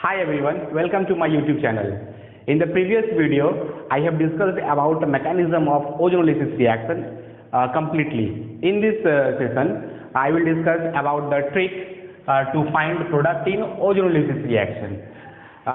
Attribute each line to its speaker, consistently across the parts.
Speaker 1: Hi everyone, welcome to my YouTube channel. In the previous video, I have discussed about the mechanism of ozonolysis reaction completely. In this session, I will discuss about the trick to find product in ozonolysis reaction.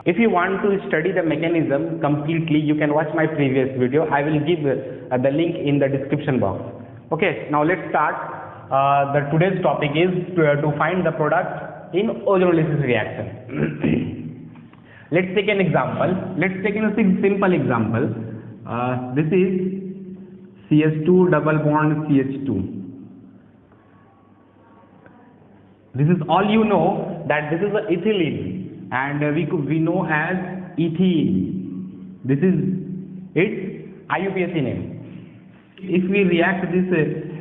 Speaker 1: If you want to study the mechanism completely, you can watch my previous video. I will give the link in the description box. Okay, now let's start. The today's topic is to find the product in ozonolysis reaction. Let's take an example. Let's take a simple example. This is CH2 double bond CH2. This is all you know, that this is the ethylene, and we know as ethene. This is its IUPAC name. If we react this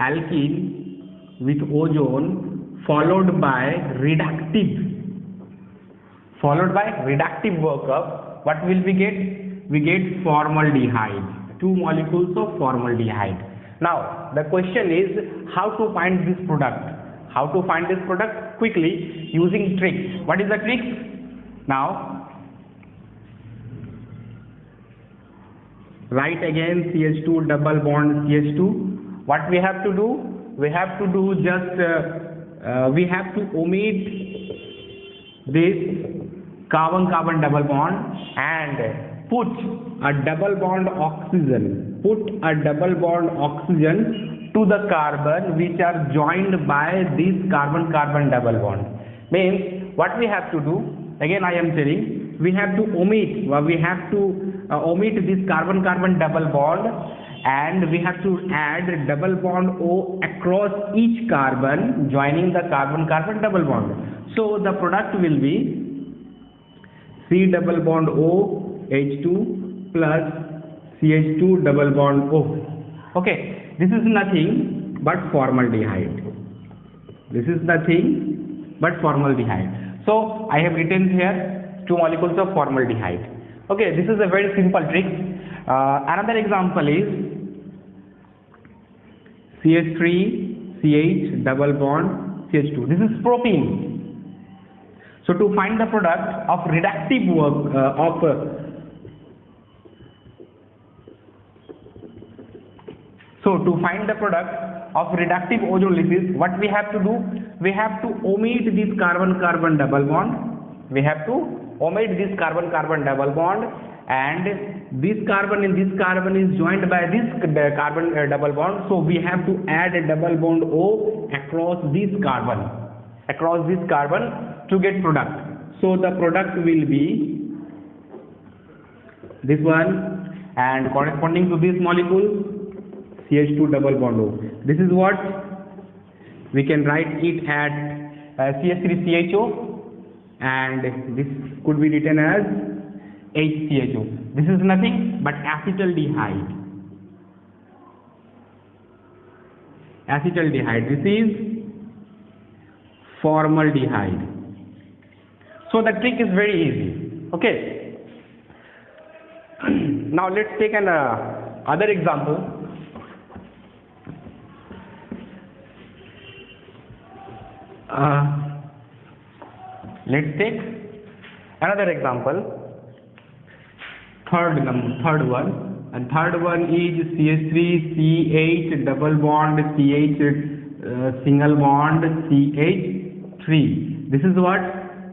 Speaker 1: alkene with ozone followed by reductive workup, what will we get? We get formaldehyde, 2 molecules of formaldehyde. Now the question is how to find this product. How to find this product? Quickly, using tricks. What is the trick? Now write again CH2 double bond CH2. What we have to do? We have to do just we have to omit this carbon-carbon double bond and put a double bond oxygen. Put a double bond oxygen to the carbon which are joined by this carbon-carbon double bond. Means what we have to do? Again, I am telling, we have to omit. Omit this carbon-carbon double bond, and we have to add double bond O across each carbon joining the carbon-carbon double bond. So the product will be C double bond O H2 plus CH2 double bond O. Okay, this is nothing but formaldehyde. This is nothing but formaldehyde. So I have written here 2 molecules of formaldehyde. Okay, this is a very simple trick. Another example is CH3 CH double bond CH2. This is propene. So to find the product of reductive work to find the product of reductive ozonolysis, what we have to do? We have to omit this carbon-carbon double bond. We have to omit this carbon-carbon double bond, and this carbon and this carbon is joined by this carbon double bond. So we have to add a double bond O across this carbon. To get product. So the product will be this one, and corresponding to this molecule CH2 double bond O. This is what we can write it at CH3CHO, and this could be written as HCHO. This is nothing but acetaldehyde. This is formaldehyde. So the trick is very easy. Okay. Now let's take an other example. Let's take another example. Third one, and third one is CH3 CH double bond CH single bond CH3. This is what?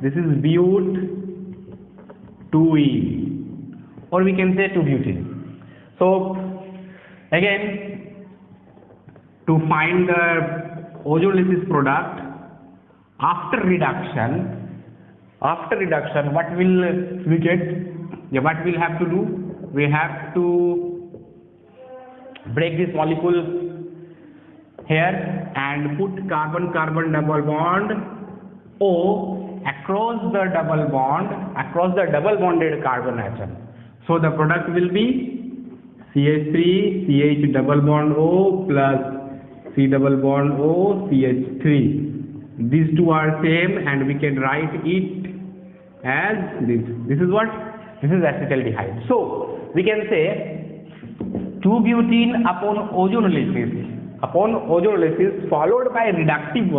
Speaker 1: This is but 2E, or we can say 2-butene. So again, to find the ozonolysis product after reduction, what will we get? Yeah, what we'll have to do? We have to break this molecule here and put carbon-carbon double bond O across the double bonded carbon atom. So the product will be CH3 CH double bond O plus C double bond O CH3. These two are same, and we can write it as this. This is what? This is acetaldehyde. So we can say 2-butene upon ozonolysis followed by reductive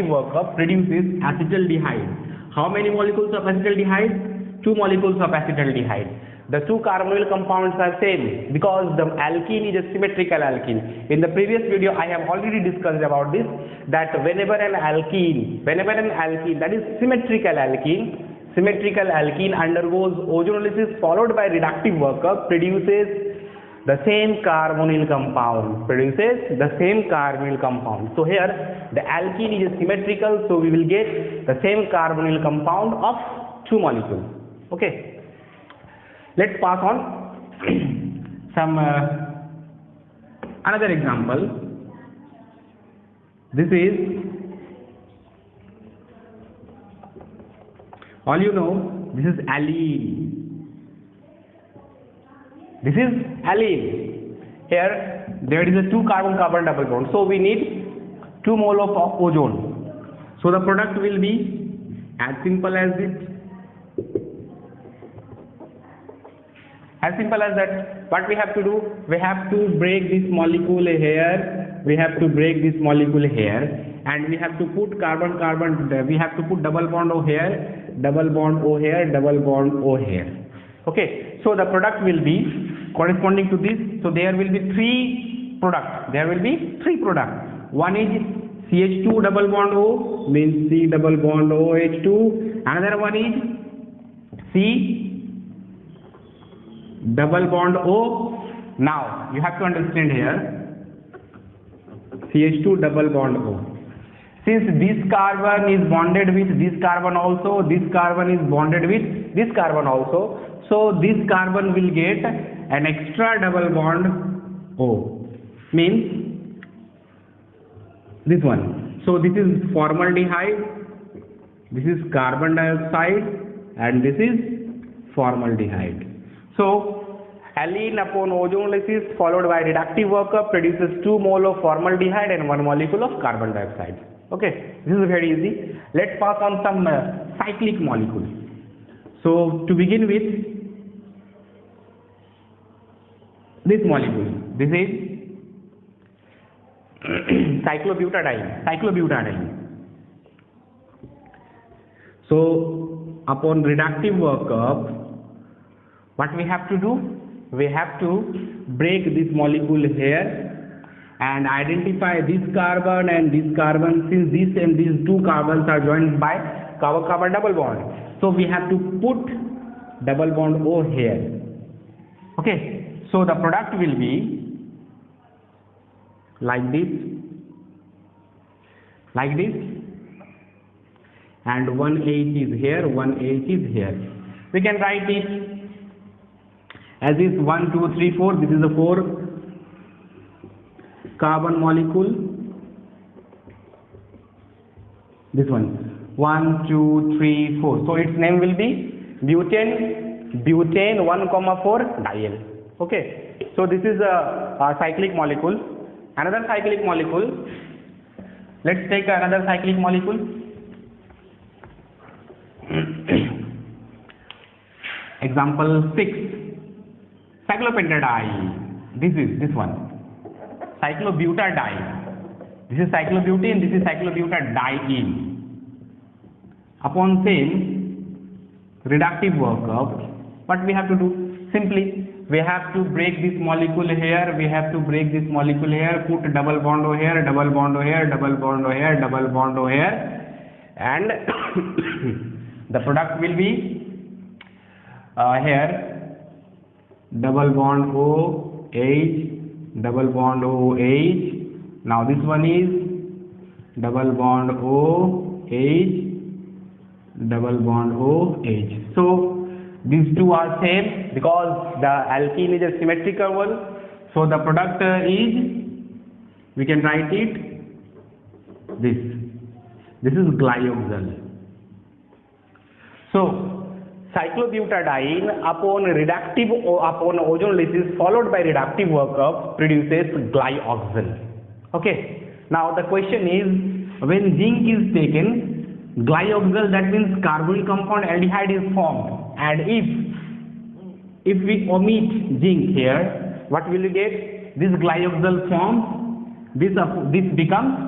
Speaker 1: workup produces acetaldehyde. How many molecules of acetaldehyde? 2 molecules of acetaldehyde. The two carbonyl compounds are same because the alkene is a symmetrical alkene. In the previous video I have already discussed about this, that whenever an alkene that is symmetrical alkene undergoes ozonolysis followed by reductive workup, produces the same carbonyl compound. So here the alkene is symmetrical, so we will get the same carbonyl compound of 2 molecules. Okay. Let's pass on some another example. This is, all you know, this is allene. Here there is a 2 carbon-carbon double bond, so we need 2 mole of ozone. So the product will be as simple as it. As simple as that. What we have to do? We have to break this molecule here. And we have to put carbon-carbon. We have to put double bond O here, double bond O here, double bond O here. Okay. So the product will be corresponding to this. So there will be 3 products. One is CH2 double bond O, means C double bond OH2. Another one is C double bond O. Now you have to understand here, CH2 double bond O. Since this carbon is bonded with this carbon also, this carbon is bonded with this carbon also, so this carbon will get an extra double bond O, means this one. So this is formaldehyde, this is carbon dioxide, and this is formaldehyde. So allene upon ozonolysis followed by reductive workup produces 2 mole of formaldehyde and 1 molecule of carbon dioxide. Okay, this is very easy. Let's pass on some cyclic molecules. So to begin with, this molecule, this is cyclobutadiene. So upon reductive workup, what we have to do? We have to break this molecule here and identify this carbon and this carbon, since this and these 2 carbons are joined by carbon-carbon double bond. So we have to put double bond O here. Okay. So the product will be like this, and 1 H is here, 1 H is here. We can write it as is 1, 2, 3, 4. This is the 4 carbon molecule. This one 1, 2, 3, 4. So its name will be butane 1,4 diol. Okay. So this is a cyclic molecule. Another cyclic molecule. Let's take another cyclic molecule. Example 6. Cyclopentadiene. This is this one. Cyclobutadiene. This is cyclobutane. This is cyclobutadiene. Upon same reductive workup, what we have to do? Simply, we have to break this molecule here. Put double bond O here, double bond O here, double bond O here, double bond O here, and the product will be here. Double bond O H, double bond O H. Now this one is double bond O H, double bond O H. So these 2 are same because the alkene is a symmetrical one. So the product is, we can write it this. This is glyoxal. So cyclobutadiene upon ozonolysis followed by reductive workup produces glyoxal. Okay. Now the question is, when zinc is taken, glyoxal, that means carbonyl compound aldehyde is formed, and if we omit zinc here, what will you get? This glyoxal forms, this becomes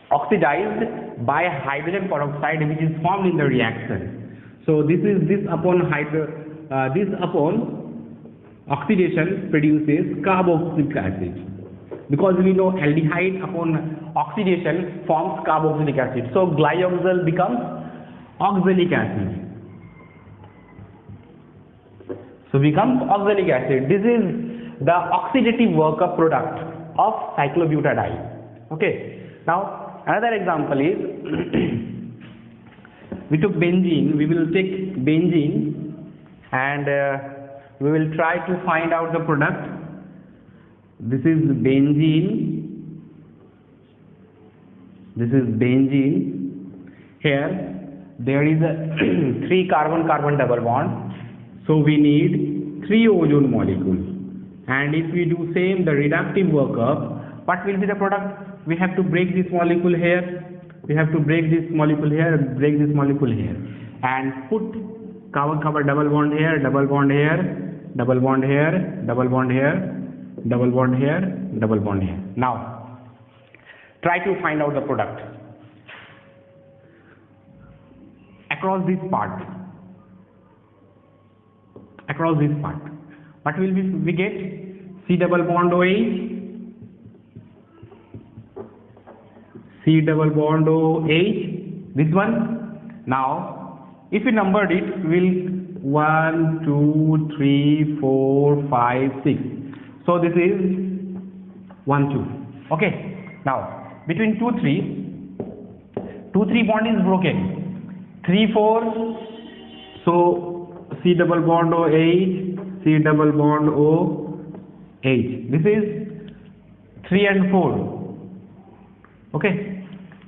Speaker 1: oxidized by hydrogen peroxide which is formed in the reaction. So this upon oxidation produces carboxylic acid, because we know aldehyde upon oxidation forms carboxylic acid. So glyoxal becomes oxalic acid. So becomes oxalic acid. This is the oxidative workup product of cyclobutadiene. Okay. Now another example is we took benzene. We will take benzene and we will try to find out the product. This is benzene. This is benzene. Here there is a 3 carbon-carbon double bond. So we need 3 ozone molecules. And if we do same the reductive workup, what will be the product? We have to break this molecule here. We have to break this molecule here, break this molecule here, and put carbon-carbon double bond here, double bond here, double bond here, double bond here, double bond here, double bond here. Now try to find out the product across this part. Across this part, what will we get? C double bond OH, C double bond OH, this one. Now if we numbered it, will 1 2 3 4 5 6. So this is 1 2. Okay. Now between 2 3 bond is broken. 3 4. So C double bond OH, C double bond OH. This is 3 and 4. Okay.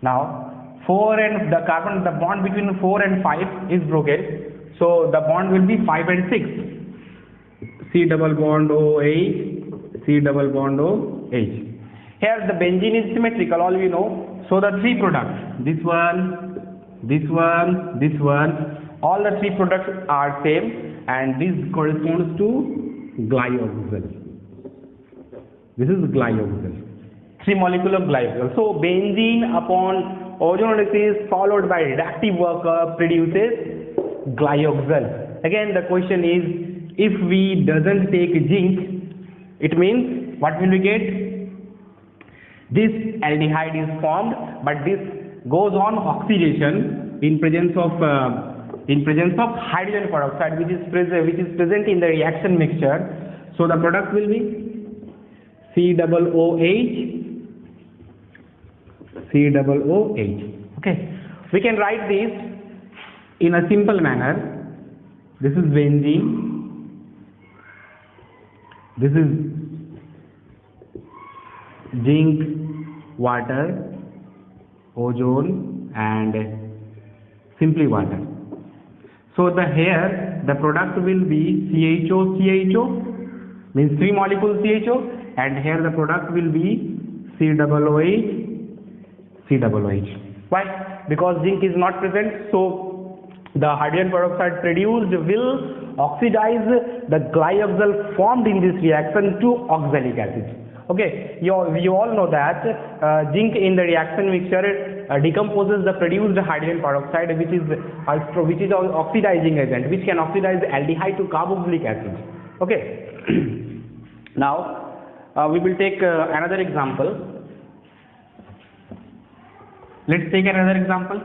Speaker 1: Now 4 and the bond between 4 and 5 is broken. So the bond will be 5 and 6. C double bond OH, C double bond OH. Here the benzene is symmetrical, all we know. So the 3 products, this one, this one, this one, all the 3 products are same, and this corresponds to glyoxal. This is glyoxal. 3 molecules of glyoxal. So benzene upon ozonolysis followed by reductive workup produces glyoxal. Again the question is, if we doesn't take zinc, it means what will we get? This aldehyde is formed, but this goes on oxidation in presence of hydrogen peroxide, which is present in the reaction mixture. So the product will be C double OH, C double OH. Okay, we can write this in a simple manner. This is benzene, this is zinc, water, ozone, and simply water. So here the product will be CHO, CHO, means 3 molecules CHO, and here the product will be C double OH, C double OH. Why? Because zinc is not present, so the hydrogen peroxide produced will oxidize the glyoxal formed in this reaction to oxalic acid. Okay, you all know that zinc in the reaction mixture decomposes the produced hydrogen peroxide, which is an oxidizing agent, which can oxidize aldehyde to carboxylic acid. Okay. Now we will take another example. Let's take another example.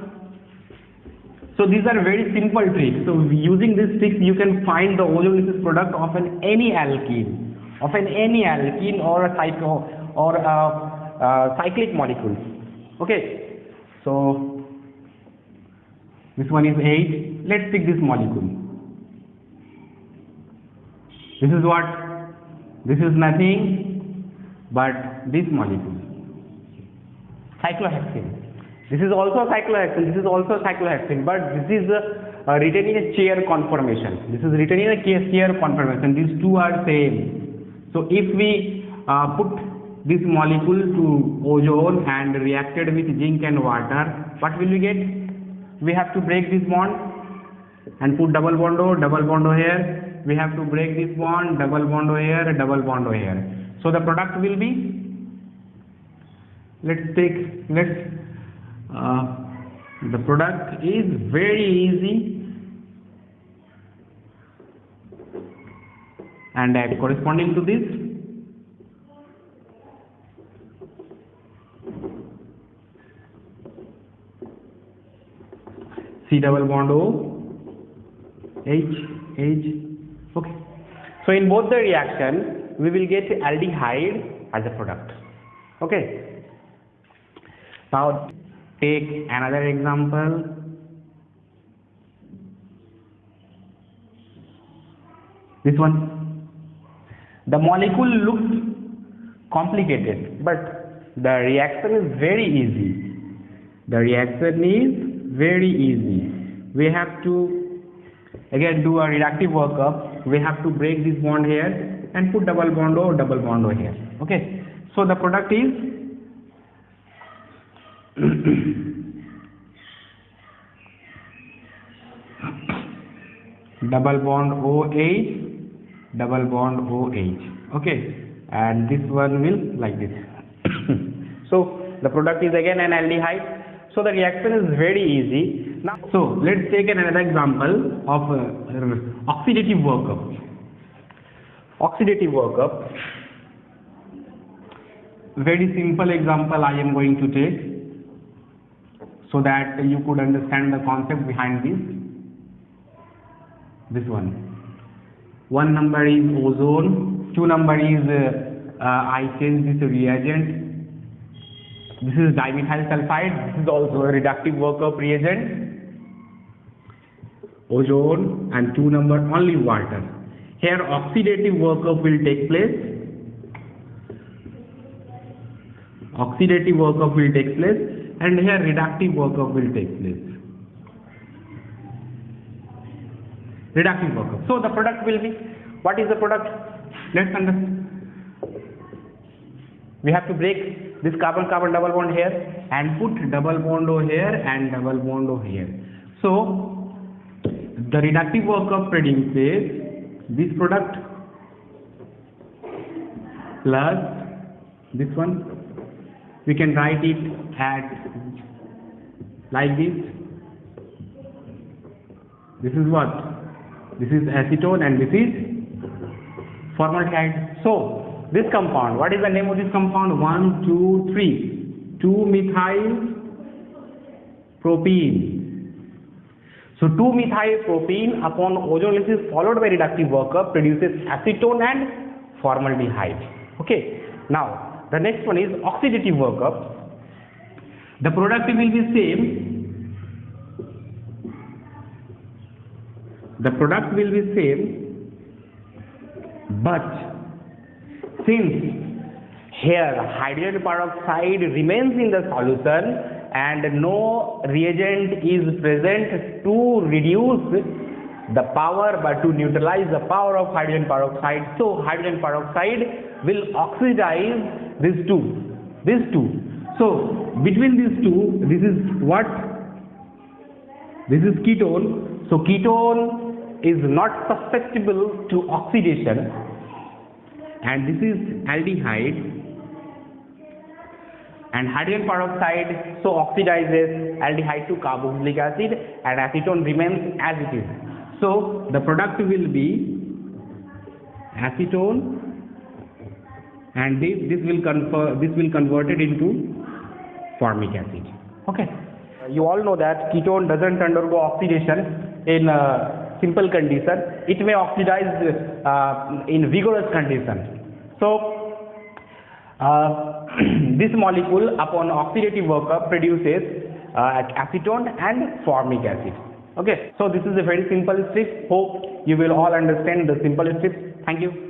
Speaker 1: So these are very simple tricks. So using these tricks, you can find the ozonolysis product of any alkene. Of any alkene or a cyclic molecule. Okay, so this one is 8. Let's pick this molecule. This is what? This is nothing but this molecule, cyclohexane. This is also cyclohexane. This is also cyclohexane, but this is written in a chair conformation. This is written in a chair conformation. These two are same. So if we put this molecule to ozone and reacted with zinc and water, what will we get? We have to break this bond and put double bond O here. We have to break this bond, double bond O here, double bond O here. So the product will be, let's The product is very easy, and corresponding to this, C double bond O, H, H. Okay. So in both the reaction, we will get aldehyde as a product. Okay. Now take another example. This one. The molecule looks complicated, but the reaction is very easy. The reaction is very easy. We have to again do a reductive workup. We have to break this bond here and put double bond O here. Okay. So the product is double bond OH, double bond OH. Okay, and this one will like this. So the product is again an aldehyde. So the reaction is very easy. Now, so let's take another example of oxidative workup. Oxidative workup. Very simple example I am going to take, so that you could understand the concept behind this one. One number is ozone, two number is I change this reagent. This is dimethyl sulfide. This is also a reductive workup reagent. Ozone, and two number only water. Here oxidative workup will take place. Oxidative workup will take place, and here reductive workup will take place. Reductive workup. So the product will be, what is the product? Let's understand. We have to break this carbon-carbon double bond here and put double bond O here and double bond O here. So the reductive workup produces this product plus this one. We can write it as like this. This is what? This is acetone and this is formaldehyde. So this compound, what is the name of this compound? 1, 2, 3. 2-methyl propene. So 2-methyl propene upon ozonolysis followed by reductive workup produces acetone and formaldehyde. Okay. Now the next one is oxidative workup. The product will be same. The product will be same, but since here hydrogen peroxide remains in the solution and no reagent is present to reduce the power but to neutralize the power of hydrogen peroxide, so hydrogen peroxide will oxidize these two. So between these two, this is what? This is ketone. So ketone is not susceptible to oxidation, and this is aldehyde, and hydrogen peroxide so oxidizes aldehyde to carboxylic acid, and acetone remains as it is. So the product will be acetone, and this will convert it into formic acid. Okay. You all know that ketone doesn't undergo oxidation in simple condition. It may oxidize in vigorous condition. So this molecule upon oxidative workup produces acetone and formic acid. Okay. So this is a very simple strip. Hope you will all understand the simple strips. Thank you.